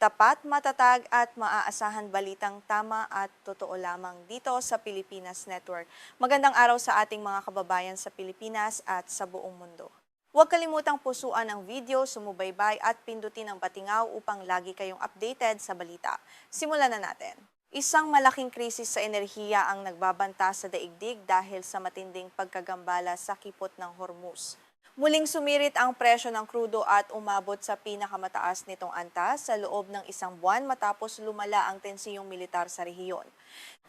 Tapat, matatag at maaasahan balitang tama at totoo lamang dito sa Pilipinas Network. Magandang araw sa ating mga kababayan sa Pilipinas at sa buong mundo. Huwag kalimutang pusuan ang video, sumubaybay at pindutin ang batingaw upang lagi kayong updated sa balita. Simulan na natin. Isang malaking krisis sa enerhiya ang nagbabanta sa daigdig dahil sa matinding pagkagambala sa kipot ng Hormuz. Muling sumirit ang presyo ng krudo at umabot sa pinakamataas nitong antas sa loob ng isang buwan matapos lumala ang tensiyong militar sa rehiyon.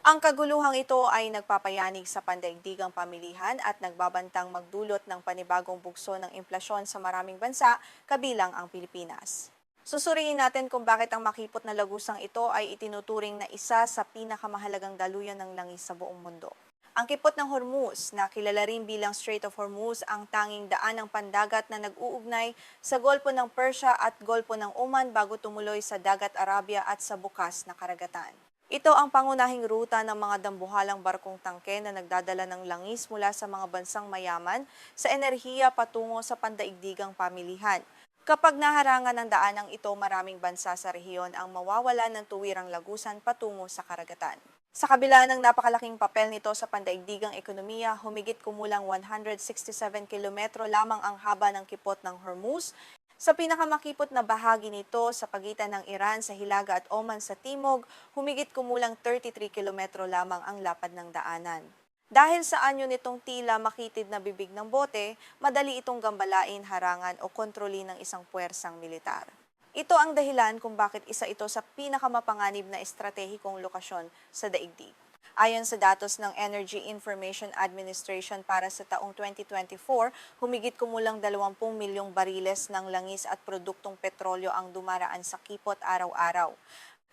Ang kaguluhang ito ay nagpapayanig sa pandaigdigang pamilihan at nagbabantang magdulot ng panibagong bugso ng inflasyon sa maraming bansa, kabilang ang Pilipinas. Susuriin natin kung bakit ang makipot na lagusang ito ay itinuturing na isa sa pinakamahalagang daluyan ng langis sa buong mundo. Ang kipot ng Hormuz, na kilala rin bilang Strait of Hormuz, ang tanging daan ng pandagat na nag-uugnay sa Golpo ng Persia at Golpo ng Oman bago tumuloy sa Dagat Arabia at sa bukas na karagatan. Ito ang pangunahing ruta ng mga dambuhalang barkong tangke na nagdadala ng langis mula sa mga bansang mayaman sa enerhiya patungo sa pandaigdigang pamilihan. Kapag naharangan ng daanang ito, maraming bansa sa rehiyon ang mawawala ng tuwirang lagusan patungo sa karagatan. Sa kabila ng napakalaking papel nito sa pandaigdigang ekonomiya, humigit kumulang 167 kilometro lamang ang haba ng kipot ng Hormuz. Sa pinakamakipot na bahagi nito sa pagitan ng Iran sa hilaga at Oman sa timog, humigit kumulang 33 kilometro lamang ang lapad ng daanan. Dahil sa anyo nitong tila makitid na bibig ng bote, madali itong gambalain, harangan o kontrolin ng isang puwersang militar. Ito ang dahilan kung bakit isa ito sa pinakamapanganib na estratehikong lokasyon sa daigdig. Ayon sa datos ng Energy Information Administration para sa taong 2024, humigit kumulang 20 milyong bariles ng langis at produktong petrolyo ang dumaraan sa kipot araw-araw.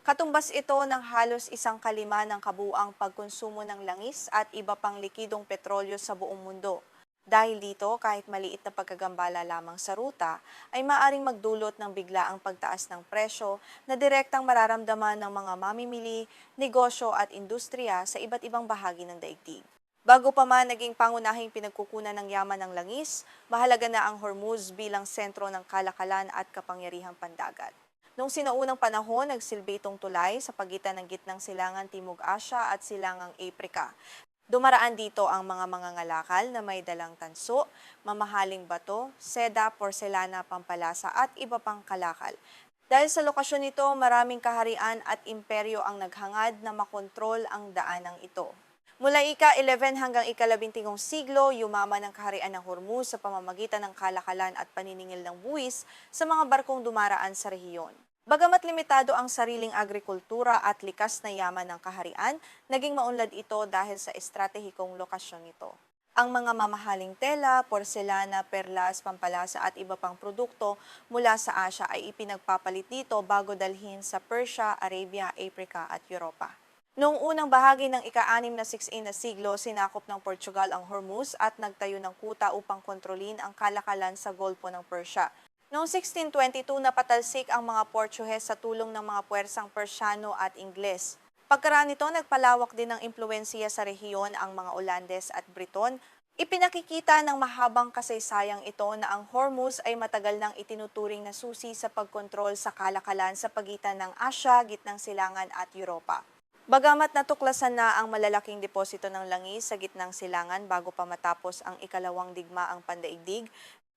Katumbas ito ng halos 1/5 ng kabuuang pagkonsumo ng langis at iba pang likidong petrolyo sa buong mundo. Dahil dito, kahit maliit na pagkagambala lamang sa ruta, ay maaring magdulot ng biglaang pagtaas ng presyo na direktang mararamdaman ng mga mamimili, negosyo at industriya sa iba't ibang bahagi ng daigdig. Bago pa man naging pangunahing pinagkukunan ng yaman ng langis, mahalaga na ang Hormuz bilang sentro ng kalakalan at kapangyarihang pandagat. Noong sinaunang panahon, nagsilbi itong tulay sa pagitan ng gitnang silangan Timog Asya at silangang Aprika. Dumaraan dito ang mga mangangalakal na may dalang tanso, mamahaling bato, seda, porselana, pampalasa at iba pang kalakal. Dahil sa lokasyon nito, maraming kaharian at imperyo ang naghangad na makontrol ang daanang ito. Mula ika-11 hanggang ika-12 siglo, yumaman ang kaharian ng Hormuz sa pamamagitan ng kalakalan at paniningil ng buwis sa mga barkong dumaraan sa rehiyon. Bagamat limitado ang sariling agrikultura at likas na yaman ng kaharian, naging maunlad ito dahil sa estratehikong lokasyon nito. Ang mga mamahaling tela, porselana, perlas, pampalasa at iba pang produkto mula sa Asya ay ipinagpapalit dito bago dalhin sa Persia, Arabia, Africa at Europa. Noong unang bahagi ng ika-6 na 16 na siglo, sinakop ng Portugal ang Hormuz at nagtayo ng kuta upang kontrolin ang kalakalan sa Golpo ng Persia. Noong 1622, napatalsik ang mga Portuhes sa tulong ng mga puwersang Persyano at Ingles. Pagkaraan nito, nagpalawak din ng impluwensiya sa rehiyon ang mga Olandes at Briton. Ipinakikita ng mahabang kasaysayang ito na ang Hormuz ay matagal nang itinuturing na susi sa pagkontrol sa kalakalan sa pagitan ng Asya, Gitnang Silangan at Europa. Bagamat natuklasan na ang malalaking deposito ng langis sa Gitnang Silangan bago pa matapos ang ikalawang digmaang pandaigdig,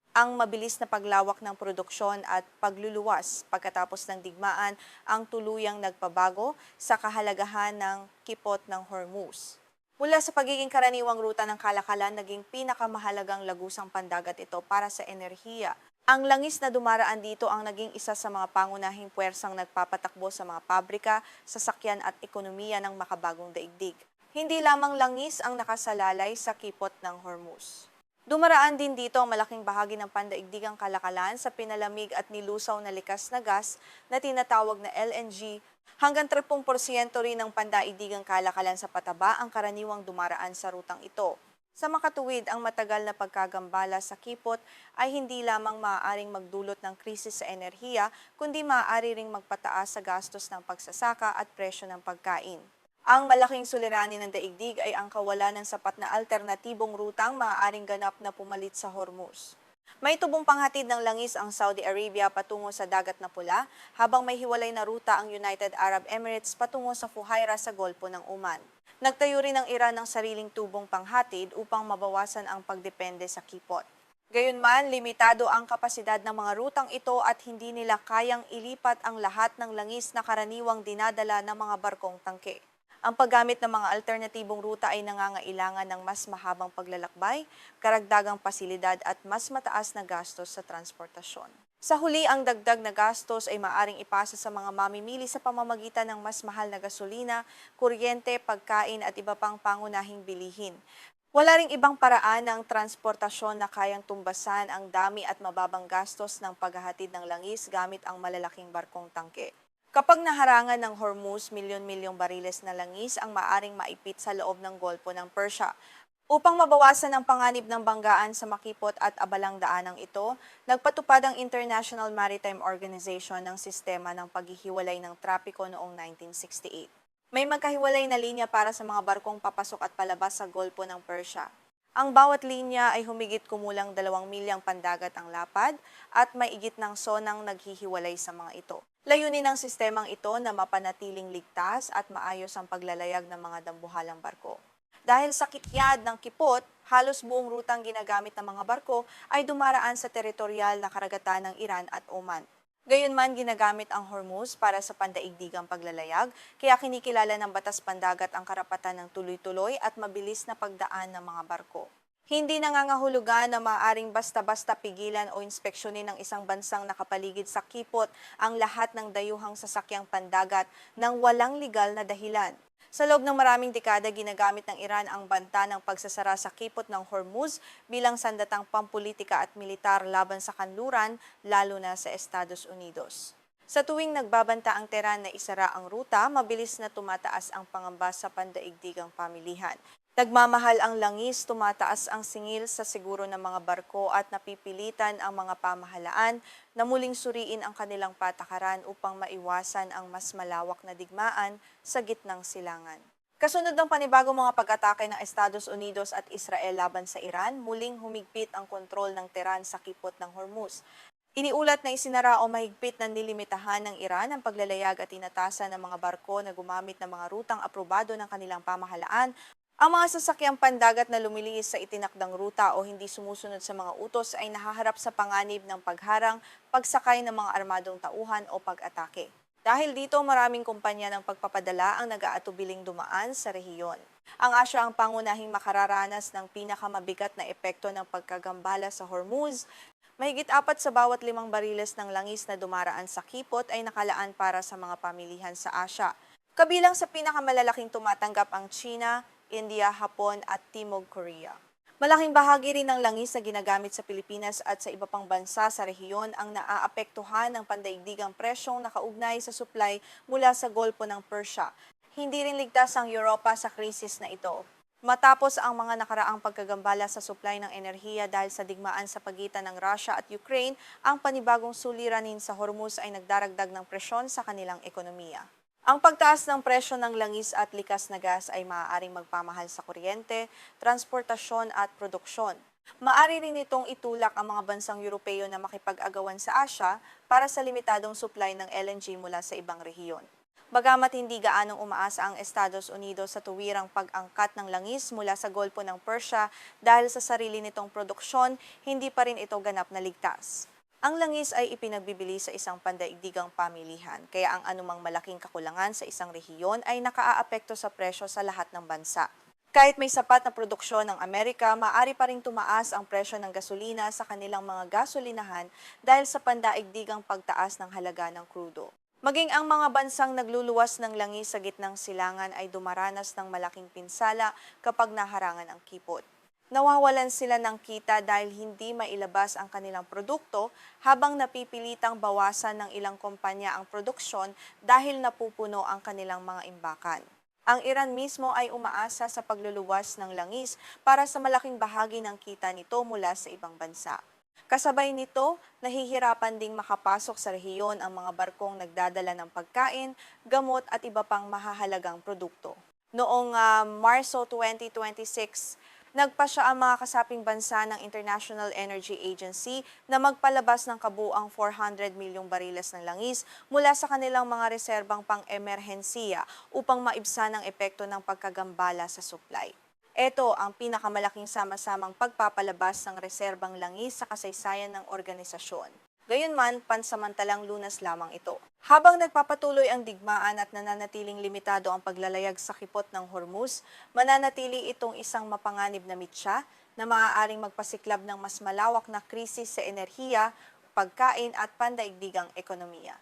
ang mabilis na paglawak ng produksyon at pagluluwas pagkatapos ng digmaan ang tuluyang nagpabago sa kahalagahan ng kipot ng Hormuz. Mula sa pagiging karaniwang ruta ng kalakalan, naging pinakamahalagang lagusang pandagat ito para sa enerhiya. Ang langis na dumaraan dito ang naging isa sa mga pangunahing puwersang nagpapatakbo sa mga pabrika, sasakyan at ekonomiya ng makabagong daigdig. Hindi lamang langis ang nakasalalay sa kipot ng Hormuz. Dumaraan din dito ang malaking bahagi ng pandaigdigang kalakalan sa pinalamig at nilusaw na likas na gas na tinatawag na LNG. Hanggang 30% rin ng pandaigdigang kalakalan sa pataba ang karaniwang dumaraan sa rutang ito. Sa makatuwid, ang matagal na pagkagambala sa kipot ay hindi lamang maaaring magdulot ng krisis sa enerhiya, kundi maaari ring magpataas sa gastos ng pagsasaka at presyo ng pagkain. Ang malaking suliranin ng daigdig ay ang kawalan ng sapat na alternatibong rutang maaaring ganap na pumalit sa Hormuz. May tubong panghatid ng langis ang Saudi Arabia patungo sa Dagat na Pula, habang may hiwalay na ruta ang United Arab Emirates patungo sa Fuhairah sa Golpo ng Oman. Nagtayo rin ang Iran ng sariling tubong panghatid upang mabawasan ang pagdepende sa kipot. Gayunman, limitado ang kapasidad ng mga rutang ito at hindi nila kayang ilipat ang lahat ng langis na karaniwang dinadala ng mga barkong tangke. Ang paggamit ng mga alternatibong ruta ay nangangailangan ng mas mahabang paglalakbay, karagdagang pasilidad at mas mataas na gastos sa transportasyon. Sa huli, ang dagdag na gastos ay maaring ipasa sa mga mamimili sa pamamagitan ng mas mahal na gasolina, kuryente, pagkain at iba pang pangunahing bilihin. Wala ring ibang paraan ng transportasyon na kayang tumbasan ang dami at mababang gastos ng paghahatid ng langis gamit ang malalaking barkong tangke. Kapag naharangan ng Hormuz, milyon-milyong bariles na langis ang maaring maipit sa loob ng Golpo ng Persia. Upang mabawasan ang panganib ng banggaan sa makipot at abalang daanang ito, nagpatupad ang International Maritime Organization ng sistema ng paghihiwalay ng trapiko noong 1968. May magkahiwalay na linya para sa mga barkong papasok at palabas sa Golpo ng Persia. Ang bawat linya ay humigit kumulang 2 milyang pandagat ang lapad at maigit ng sonang naghihiwalay sa mga ito. Layunin ng sistemang ito na mapanatiling ligtas at maayos ang paglalayag ng mga dambuhalang barko. Dahil sa kityad ng kipot, halos buong rutang ginagamit ng mga barko ay dumaraan sa teritorial na karagatan ng Iran at Oman. Gayunman, ginagamit ang Hormuz para sa pandaigdigang paglalayag, kaya kinikilala ng batas pandagat ang karapatan ng tuloy-tuloy at mabilis na pagdaan ng mga barko. Hindi nangangahulugan na maaaring basta-basta pigilan o inspeksyonin ng isang bansang nakapaligid sa kipot ang lahat ng dayuhang sasakyang pandagat ng walang legal na dahilan. Sa loob ng maraming dekada, ginagamit ng Iran ang banta ng pagsasara sa kipot ng Hormuz bilang sandatang pampulitika at militar laban sa kanluran, lalo na sa Estados Unidos. Sa tuwing nagbabanta ang Tehran na isara ang ruta, mabilis na tumataas ang pangamba sa pandaigdigang pamilihan. Nagmamahal ang langis, tumataas ang singil sa siguro ng mga barko at napipilitan ang mga pamahalaan na muling suriin ang kanilang patakaran upang maiwasan ang mas malawak na digmaan sa gitnang silangan. Kasunod ng panibagong mga pag-atake ng Estados Unidos at Israel laban sa Iran, muling humigpit ang kontrol ng Tehran sa kipot ng Hormuz. Iniulat na isinara o mahigpit na nilimitahan ng Iran ang paglalayag at inatasan ng mga barko na gumamit ng mga rutang aprobado ng kanilang pamahalaan. Ang mga sasakyang pandagat na lumilihis sa itinakdang ruta o hindi sumusunod sa mga utos ay nahaharap sa panganib ng pagharang, pagsakay ng mga armadong tauhan o pag-atake. Dahil dito, maraming kumpanya ng pagpapadala ang nag-aatubiling dumaan sa rehiyon. Ang Asya ang pangunahing makararanas ng pinakamabigat na epekto ng pagkagambala sa Hormuz. Mahigit 4 sa bawat 5 bariles ng langis na dumaraan sa kipot ay nakalaan para sa mga pamilihan sa Asya. Kabilang sa pinakamalalaking tumatanggap ang China, India, Hapon at Timog Korea. Malaking bahagi rin ng langis na ginagamit sa Pilipinas at sa iba pang bansa sa rehiyon ang naaapektuhan ng pandaigdigang presyong nakaugnay sa supply mula sa Golpo ng Persia. Hindi rin ligtas ang Europa sa krisis na ito. Matapos ang mga nakaraang pagkagambala sa supply ng enerhiya dahil sa digmaan sa pagitan ng Russia at Ukraine, ang panibagong suliranin sa Hormuz ay nagdaragdag ng presyon sa kanilang ekonomiya. Ang pagtaas ng presyo ng langis at likas na gas ay maaaring magpamahal sa kuryente, transportasyon at produksyon. Maaari rin itong itulak ang mga bansang Europeo na makipag-agawan sa Asya para sa limitadong supply ng LNG mula sa ibang rehiyon. Bagamat hindi gaanong umaasa ang Estados Unidos sa tuwirang pag-angkat ng langis mula sa Golpo ng Persia dahil sa sarili nitong produksyon, hindi pa rin ito ganap na ligtas. Ang langis ay ipinagbibili sa isang pandaigdigang pamilihan, kaya ang anumang malaking kakulangan sa isang rehiyon ay nakaaapekto sa presyo sa lahat ng bansa. Kahit may sapat na produksyon ng Amerika, maaari pa ring tumaas ang presyo ng gasolina sa kanilang mga gasolinahan dahil sa pandaigdigang pagtaas ng halaga ng krudo. Maging ang mga bansang nagluluwas ng langis sa gitnang silangan ay dumaranas ng malaking pinsala kapag naharangan ang kipot. Nawawalan sila ng kita dahil hindi mailabas ang kanilang produkto habang napipilitang bawasan ng ilang kumpanya ang produksyon dahil napupuno ang kanilang mga imbakan. Ang Iran mismo ay umaasa sa pagluluwas ng langis para sa malaking bahagi ng kita nito mula sa ibang bansa. Kasabay nito, nahihirapan ding makapasok sa rehiyon ang mga barkong nagdadala ng pagkain, gamot at iba pang mahahalagang produkto. Noong Marso 2026, Nagpasya ang mga kasaping bansa ng International Energy Agency na magpalabas ng kabuuang 400 milyong bariles ng langis mula sa kanilang mga reserbang pang-emerhensiya upang maibsan ang epekto ng pagkagambala sa supply. Ito ang pinakamalaking sama-samang pagpapalabas ng reserbang langis sa kasaysayan ng organisasyon. Gayunman, pansamantalang lunas lamang ito. Habang nagpapatuloy ang digmaan at nananatiling limitado ang paglalayag sa kipot ng Hormuz, mananatili itong isang mapanganib na mitsa na maaaring magpasiklab ng mas malawak na krisis sa enerhiya, pagkain at pandaigdigang ekonomiya.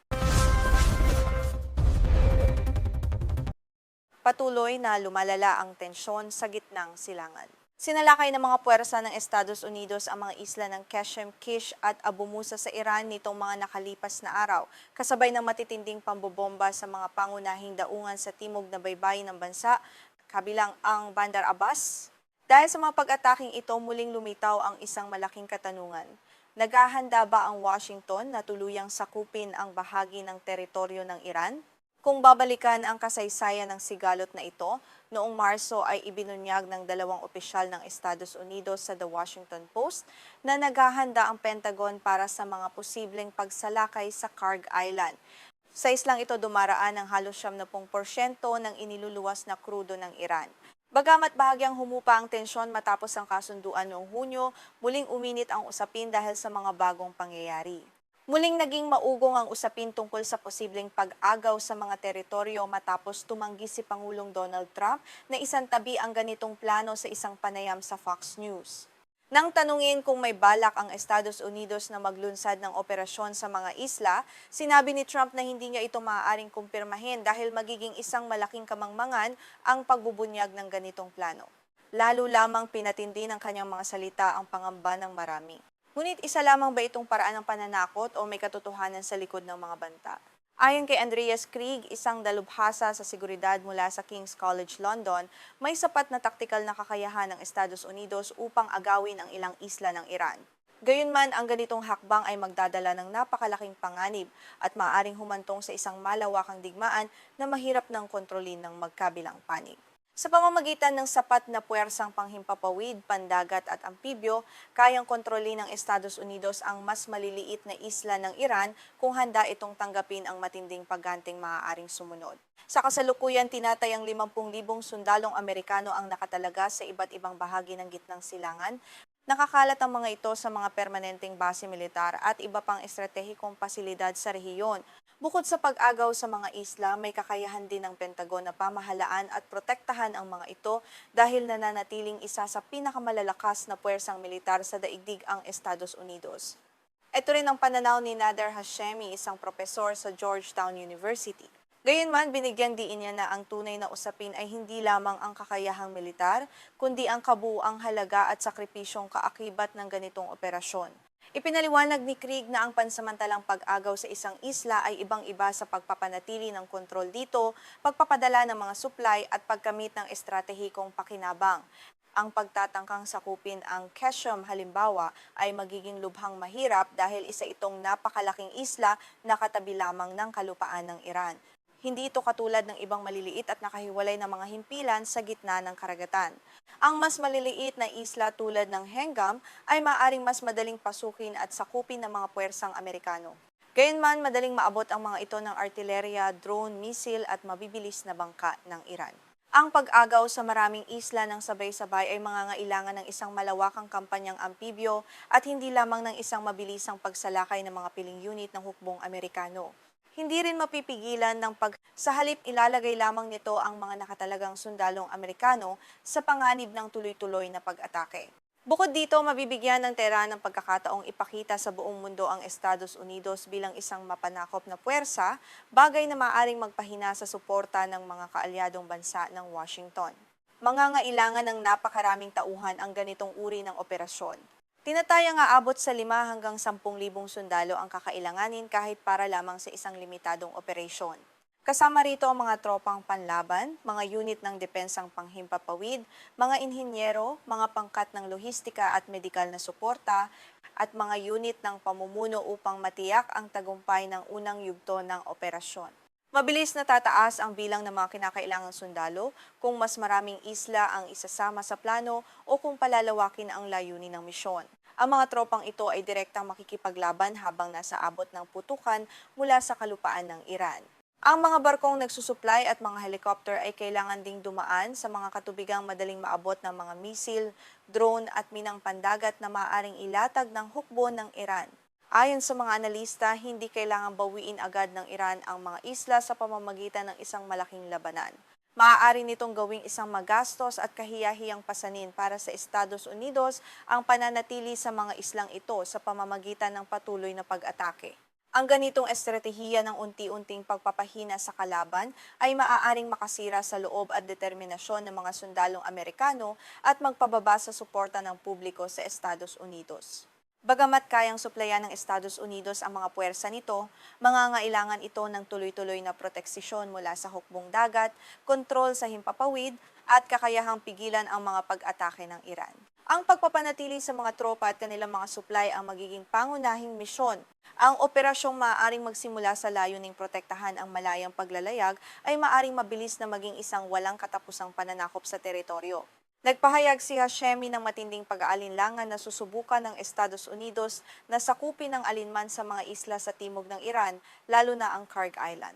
Patuloy na lumalala ang tensyon sa gitnang silangan. Sinalakay ng mga puwersa ng Estados Unidos ang mga isla ng Qasem, Kish at Abu Musa sa Iran nitong mga nakalipas na araw, kasabay ng matitinding pambobomba sa mga pangunahing daungan sa timog na baybayin ng bansa, kabilang ang Bandar Abbas. Dahil sa mga pag-ataking ito, muling lumitaw ang isang malaking katanungan. Naghahanda ba ang Washington na tuluyang sakupin ang bahagi ng teritoryo ng Iran? Kung babalikan ang kasaysayan ng sigalot na ito, noong Marso ay ibinunyag ng dalawang opisyal ng Estados Unidos sa The Washington Post na naghahanda ang Pentagon para sa mga posibleng pagsalakay sa Kharg Island. Sa islang ito dumaraan ng halos 70% ng iniluluwas na krudo ng Iran. Bagamat bahagyang humupa ang tensyon matapos ang kasunduan noong Hunyo, muling uminit ang usapin dahil sa mga bagong pangyayari. Muling naging maugong ang usapin tungkol sa posibleng pag-agaw sa mga teritoryo matapos tumanggi si Pangulong Donald Trump na isantabi ang ganitong plano sa isang panayam sa Fox News. Nang tanungin kung may balak ang Estados Unidos na maglunsad ng operasyon sa mga isla, sinabi ni Trump na hindi niya ito maaaring kumpirmahin dahil magiging isang malaking kamangmangan ang pagbubunyag ng ganitong plano. Lalo lamang pinatindi ng kanyang mga salita ang pangamba ng marami. Ngunit isa lamang ba itong paraan ng pananakot o may katotohanan sa likod ng mga banta? Ayon kay Andreas Krieg, isang dalubhasa sa seguridad mula sa King's College London, may sapat na taktikal na kakayahan ng Estados Unidos upang agawin ang ilang isla ng Iran. Gayunman, ang ganitong hakbang ay magdadala ng napakalaking panganib at maaaring humantong sa isang malawakang digmaan na mahirap ng kontrolin ng magkabilang panig. Sa pamamagitan ng sapat na puwersang panghimpapawid, pandagat at ampibyo, kayang kontrolin ng Estados Unidos ang mas maliliit na isla ng Iran kung handa itong tanggapin ang matinding pagganting maaaring sumunod. Sa kasalukuyan, tinatayang 50,000 sundalong Amerikano ang nakatalaga sa iba't ibang bahagi ng gitnang silangan. Nakakalat ang mga ito sa mga permanenteng base militar at iba pang estratehikong pasilidad sa rehiyon. Bukod sa pag-agaw sa mga isla, may kakayahan din ng Pentagon na pamahalaan at protektahan ang mga ito dahil nananatiling isa sa pinakamalalakas na puwersang militar sa daigdig ang Estados Unidos. Ito rin ang pananaw ni Nader Hashemi, isang propesor sa Georgetown University. Gayunman, binigyang diin niya na ang tunay na usapin ay hindi lamang ang kakayahang militar, kundi ang kabuuang halaga at sakripisyong kaakibat ng ganitong operasyon. Ipinaliwanag ni Krieg na ang pansamantalang pag-agaw sa isang isla ay ibang-iba sa pagpapanatili ng kontrol dito, pagpapadala ng mga supply at pagkamit ng estratehikong pakinabang. Ang pagtatangkang sakupin ang Qasem halimbawa ay magiging lubhang mahirap dahil isa itong napakalaking isla na katabi lamang ng kalupaan ng Iran. Hindi ito katulad ng ibang maliliit at nakahiwalay na mga himpilan sa gitna ng karagatan. Ang mas maliliit na isla tulad ng Hengam ay maaaring mas madaling pasukin at sakupin ng mga puwersang Amerikano. Gayunman, madaling maabot ang mga ito ng artilerya, drone, misil at mabibilis na bangka ng Iran. Ang pag-agaw sa maraming isla ng sabay-sabay ay mangangailangan ng isang malawakang kampanyang ampibyo at hindi lamang ng isang mabilisang pagsalakay ng mga piling unit ng hukbong Amerikano. Hindi rin mapipigilan ng sa halip ilalagay lamang nito ang mga nakatalagang sundalong Amerikano sa panganib ng tuloy-tuloy na pag-atake. Bukod dito, mabibigyan ng Tehran ng pagkakataong ipakita sa buong mundo ang Estados Unidos bilang isang mapanakop na puwersa, bagay na maaaring magpahina sa suporta ng mga kaalyadong bansa ng Washington. Mangangailangan ng napakaraming tauhan ang ganitong uri ng operasyon. Tinatayang aabot sa 5 hanggang 10,000 sundalo ang kakailanganin kahit para lamang sa isang limitadong operasyon. Kasama rito ang mga tropang panlaban, mga unit ng depensang panghimpapawid, mga inhinyero, mga pangkat ng lohistika at medikal na suporta, at mga unit ng pamumuno upang matiyak ang tagumpay ng unang yugto ng operasyon. Mabilis na tataas ang bilang ng mga kinakailangang sundalo kung mas maraming isla ang isasama sa plano o kung palalawakin ang layunin ng misyon. Ang mga tropang ito ay direktang makikipaglaban habang nasa abot ng putukan mula sa kalupaan ng Iran. Ang mga barkong nagsusuplay at mga helicopter ay kailangan ding dumaan sa mga katubigang madaling maabot ng mga misil, drone at minang pandagat na maaaring ilatag ng hukbo ng Iran. Ayon sa mga analista, hindi kailangang bawiin agad ng Iran ang mga isla sa pamamagitan ng isang malaking labanan. Maaari nitong gawing isang magastos at kahiyahiyang pasanin para sa Estados Unidos ang pananatili sa mga islang ito sa pamamagitan ng patuloy na pag-atake. Ang ganitong estratehiya ng unti-unting pagpapahina sa kalaban ay maaaring makasira sa loob at determinasyon ng mga sundalong Amerikano at magpababa sa suporta ng publiko sa Estados Unidos. Bagamat kayang suplayan ng Estados Unidos ang mga puwersa nito, mangangailangan ito ng tuloy-tuloy na proteksyon mula sa hukbong dagat, kontrol sa himpapawid, at kakayahang pigilan ang mga pag-atake ng Iran. Ang pagpapanatili sa mga tropa at kanilang mga supply ang magiging pangunahing misyon. Ang operasyong maaaring magsimula sa layuning protektahan ang malayang paglalayag ay maaaring mabilis na maging isang walang katapusang pananakop sa teritoryo. Nagpahayag si Hashemi ng matinding pag-aalinlangan na susubukan ng Estados Unidos na sakupin ang alinman sa mga isla sa timog ng Iran, lalo na ang Kharg Island.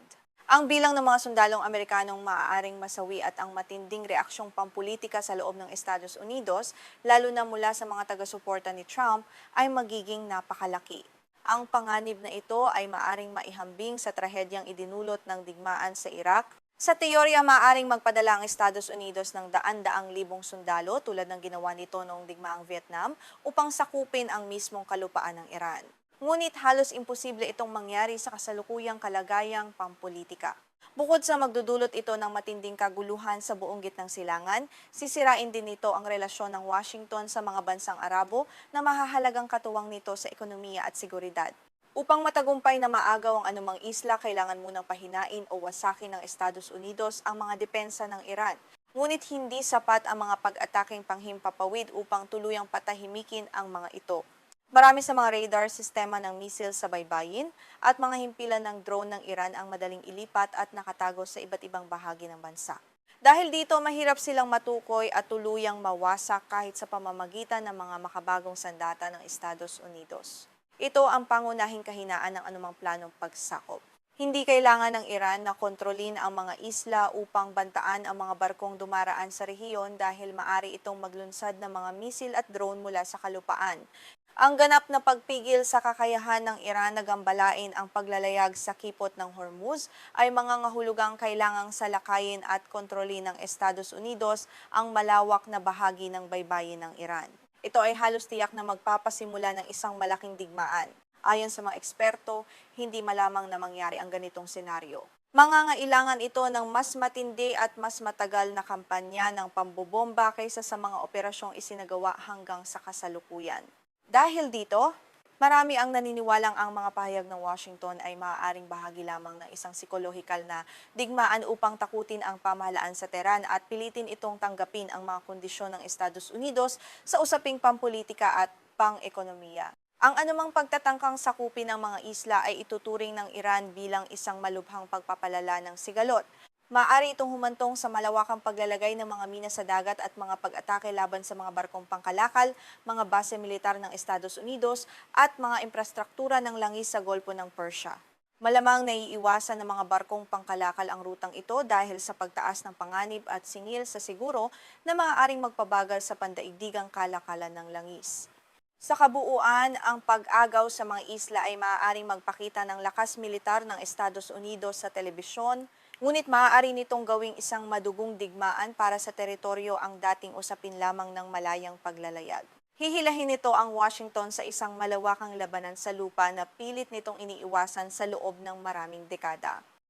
Ang bilang ng mga sundalong Amerikanong maaaring masawi at ang matinding reaksyong pampulitika sa loob ng Estados Unidos, lalo na mula sa mga taga-suporta ni Trump, ay magiging napakalaki. Ang panganib na ito ay maaaring maihambing sa trahedyang idinulot ng digmaan sa Iraq. Sa teorya, maaaring magpadala ang Estados Unidos ng daan-daang libong sundalo tulad ng ginawa nito noong digmaang Vietnam upang sakupin ang mismong kalupaan ng Iran. Ngunit halos imposible itong mangyari sa kasalukuyang kalagayang pampolitika. Bukod sa magdudulot ito ng matinding kaguluhan sa buong gitnang silangan, sisirain din nito ang relasyon ng Washington sa mga bansang Arabo na mahahalagang katuwang nito sa ekonomiya at seguridad. Upang matagumpay na maagaw ang anumang isla, kailangan munang pahinain o wasakin ng Estados Unidos ang mga depensa ng Iran. Ngunit hindi sapat ang mga pag-ataking panghimpapawid upang tuluyang patahimikin ang mga ito. Marami sa mga radar, sistema ng misil sa baybayin at mga himpilan ng drone ng Iran ang madaling ilipat at nakatago sa iba't ibang bahagi ng bansa. Dahil dito, mahirap silang matukoy at tuluyang mawasak kahit sa pamamagitan ng mga makabagong sandata ng Estados Unidos. Ito ang pangunahing kahinaan ng anumang planong pagsakop. Hindi kailangan ng Iran na kontrolin ang mga isla upang bantaan ang mga barkong dumaraan sa rehiyon dahil maari itong maglunsad ng mga misil at drone mula sa kalupaan. Ang ganap na pagpigil sa kakayahan ng Iran na gambalain ang paglalayag sa kipot ng Hormuz ay mangangahulugang kailangang salakayin at kontrolin ng Estados Unidos ang malawak na bahagi ng baybayin ng Iran. Ito ay halos tiyak na magpapasimula ng isang malaking digmaan. Ayon sa mga eksperto, hindi malamang na mangyari ang ganitong senaryo. Mangangailangan ito ng mas matindi at mas matagal na kampanya ng pambobomba kaysa sa mga operasyong isinagawa hanggang sa kasalukuyan. Dahil dito, marami ang naniniwalang ang mga pahayag ng Washington ay maaaring bahagi lamang ng isang psikolohikal na digmaan upang takutin ang pamahalaan sa Tehran at pilitin itong tanggapin ang mga kondisyon ng Estados Unidos sa usaping pampolitika at pang-ekonomiya. Ang anumang pagtatangkang sakupin ng mga isla ay ituturing ng Iran bilang isang malubhang pagpapalala ng sigalot. Maaari itong humantong sa malawakang paglalagay ng mga mina sa dagat at mga pag-atake laban sa mga barkong pangkalakal, mga base militar ng Estados Unidos at mga infrastruktura ng langis sa Golpo ng Persia. Malamang naiiwasan ng mga barkong pangkalakal ang rutang ito dahil sa pagtaas ng panganib at singil sa siguro na maaaring magpabagal sa pandaigdigang kalakalan ng langis. Sa kabuuan, ang pag-agaw sa mga isla ay maaaring magpakita ng lakas militar ng Estados Unidos sa telebisyon, ngunit maaari nitong gawing isang madugong digmaan para sa teritoryo ang dating usapin lamang ng malayang paglalayag. Hihilahin nito ang Washington sa isang malawakang labanan sa lupa na pilit nitong iniiwasan sa loob ng maraming dekada.